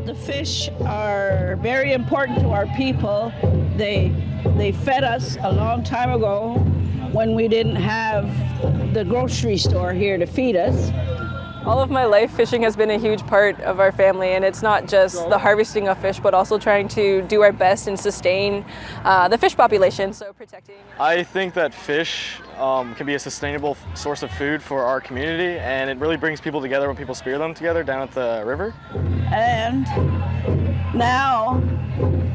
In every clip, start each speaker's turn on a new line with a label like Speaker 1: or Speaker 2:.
Speaker 1: The fish are very important to our people. They fed us a long time ago when we didn't have the grocery store here to feed us.
Speaker 2: All of my life, fishing has been a huge part of our family, and it's not just the harvesting of fish, but also trying to do our best and sustain the fish population, so protecting.
Speaker 3: I think that fish can be a sustainable source of food for our community, and it really brings people together when people spear them together down at the river.
Speaker 1: And now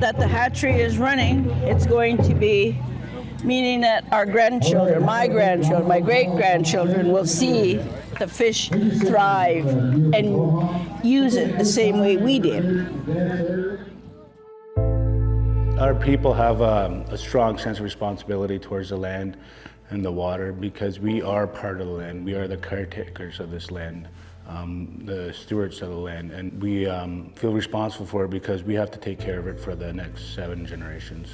Speaker 1: that the hatchery is running, it's going to be meaning that our grandchildren, my grandchildren, my great-grandchildren will see the fish thrive and use it the same way we did.
Speaker 4: Our people have a strong sense of responsibility towards the land and the water because we are part of the land. We are the caretakers of this land, the stewards of the land, and we feel responsible for it because we have to take care of it for the next 7 generations.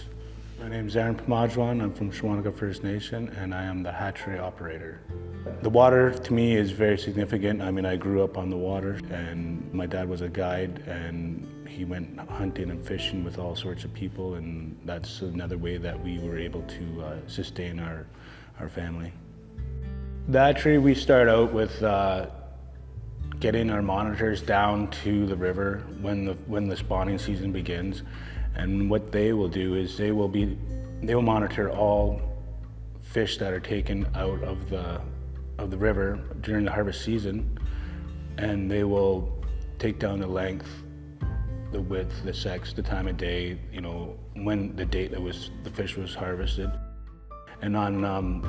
Speaker 4: My name is Pamajewong. I'm from Shawanaga First Nation, and I am the hatchery operator. The water to me is very significant. I mean, I grew up on the water, and my dad was a guide, and he went hunting and fishing with all sorts of people, and that's another way that we were able to sustain our family. The hatchery, we start out with getting our monitors down to the river when the spawning season begins. And what they will do is they will monitor all fish that are taken out of the river during the harvest season, and they will take down the length, the width, the sex, the time of day, you know, when the date that the fish was harvested. And on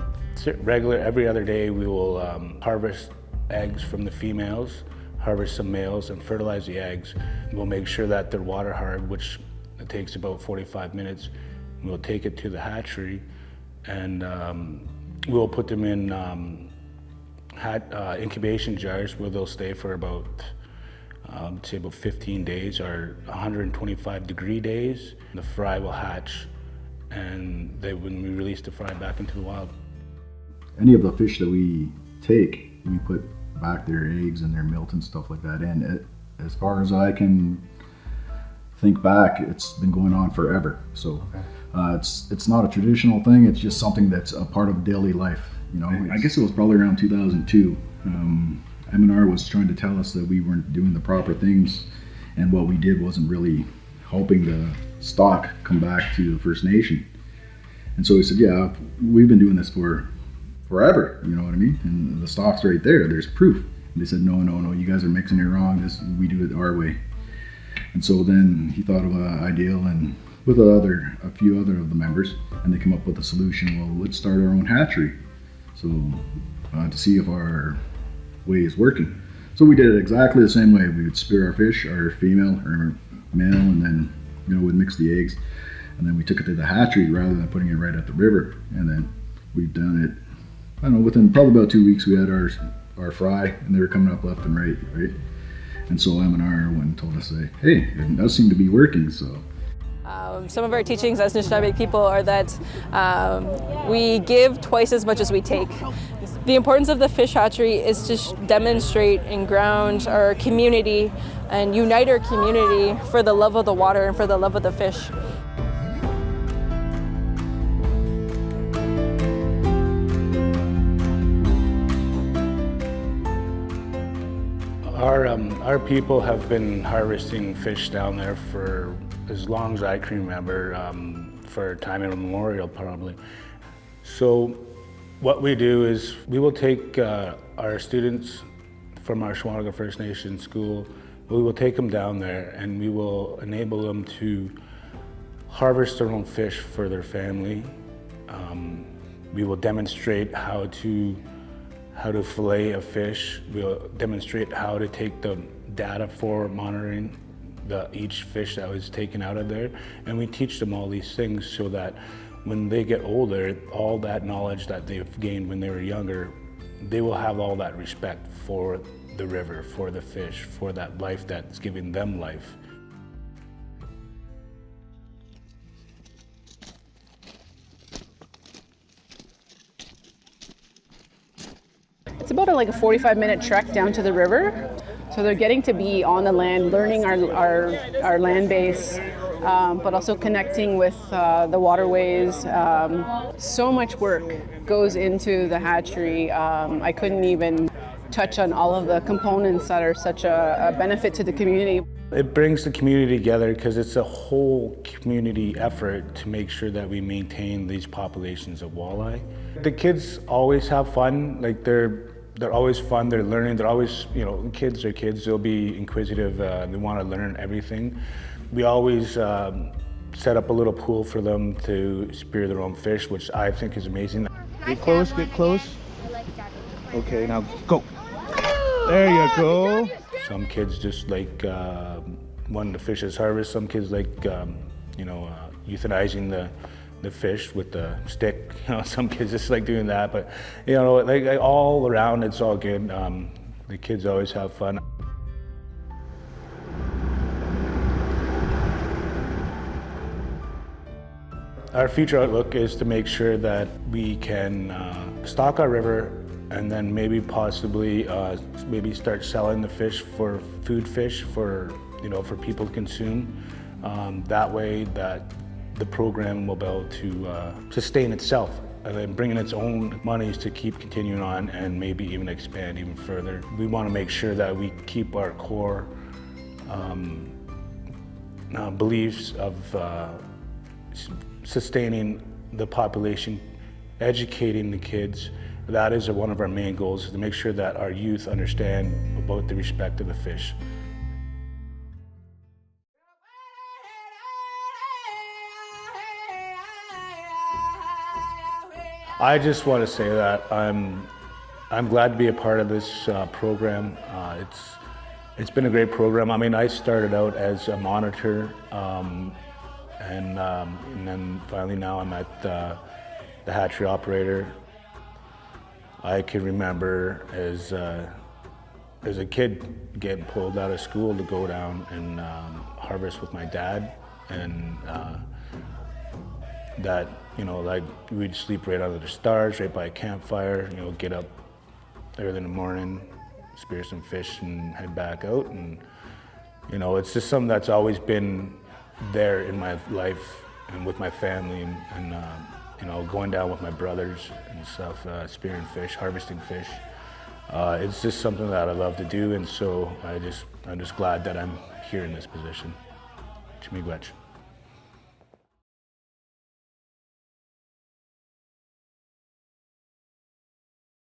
Speaker 4: every other day, we will harvest eggs from the females, harvest some males, and fertilize the eggs. We'll make sure that they're water hard, which it takes about 45 minutes. We'll take it to the hatchery, and we'll put them in incubation jars where they'll stay for about, say about 15 days or 125-degree days. The fry will hatch, and when we release the fry back into the wild.
Speaker 5: Any of the fish that we take, we put back their eggs and their milk and stuff like that in. As far as I can think back, it's been going on forever. So it's not a traditional thing. It's just something that's a part of daily life. You know, I guess it was probably around 2002. M&R was trying to tell us that we weren't doing the proper things, and what we did wasn't really helping the stock come back to the First Nation. And so we said, yeah, we've been doing this for forever. You know what I mean? And the stock's right there. There's proof. And they said, no, you guys are mixing it wrong. We do it our way. And so then he thought of an idea, and with a few other of the members, and they come up with a solution. Well, let's start our own hatchery, so to see if our way is working. So we did it exactly the same way. We would spear our fish, our female or male, and then we'd mix the eggs, and then we took it to the hatchery rather than putting it right at the river. And then we've done it. I don't know. Within probably about 2 weeks, we had our fry, and they were coming up left and right. And so M&R went and told us, hey, it does seem to be working. So
Speaker 2: some of our teachings as Anishinaabe people are that we give twice as much as we take. The importance of the fish hatchery is to demonstrate and ground our community and unite our community for the love of the water and for the love of the fish.
Speaker 4: Our people have been harvesting fish down there for as long as I can remember, for time immemorial probably. So what we do is we will take our students from our Shawanaga First Nation school, we will take them down there and we will enable them to harvest their own fish for their family. We will demonstrate how to fillet a fish. We'll demonstrate how to take the data for monitoring each fish that was taken out of there. And we teach them all these things so that when they get older, all that knowledge that they've gained when they were younger, they will have all that respect for the river, for the fish, for that life that's giving them life.
Speaker 6: It's about a 45-minute trek down to the river. So So they're getting to be on the land, learning our land base, but also connecting with the waterways. So much work goes into the hatchery. I couldn't even touch on all of the components that are such a benefit to the community.
Speaker 4: It brings the community together because it's a whole community effort to make sure that we maintain these populations of walleye. The kids always have fun, like they're always fun, they're learning, they're always, kids are kids, they'll be inquisitive, they want to learn everything. We always set up a little pool for them to spear their own fish, which I think is amazing.
Speaker 7: Get close, get close. Okay, now go. There you go.
Speaker 4: Some kids just like when the fish is harvested. Some kids like euthanizing the fish with the stick. Some kids just like doing that. But like all around, it's all good. The kids always have fun. Our future outlook is to make sure that we can stock our river and then maybe possibly start selling the fish for food fish for people to consume. That way that the program will be able to sustain itself and then bring in its own monies to keep continuing on and maybe even expand even further. We want to make sure that we keep our core beliefs of sustaining the population, educating the kids. That is one of our main goals, is to make sure that our youth understand about the respect of the fish. I just want to say that I'm glad to be a part of this program. It's been a great program. I mean, I started out as a monitor, and then finally now I'm at the hatchery operator. I can remember as a kid getting pulled out of school to go down and harvest with my dad, and that like we'd sleep right under the stars, right by a campfire. Get up early in the morning, spear some fish, and head back out. And it's just something that's always been there in my life and with my family, and going down with my brothers and stuff, spearing fish, harvesting fish. It's just something that I love to do, and so I'm just glad that I'm here in this position. Miigwech.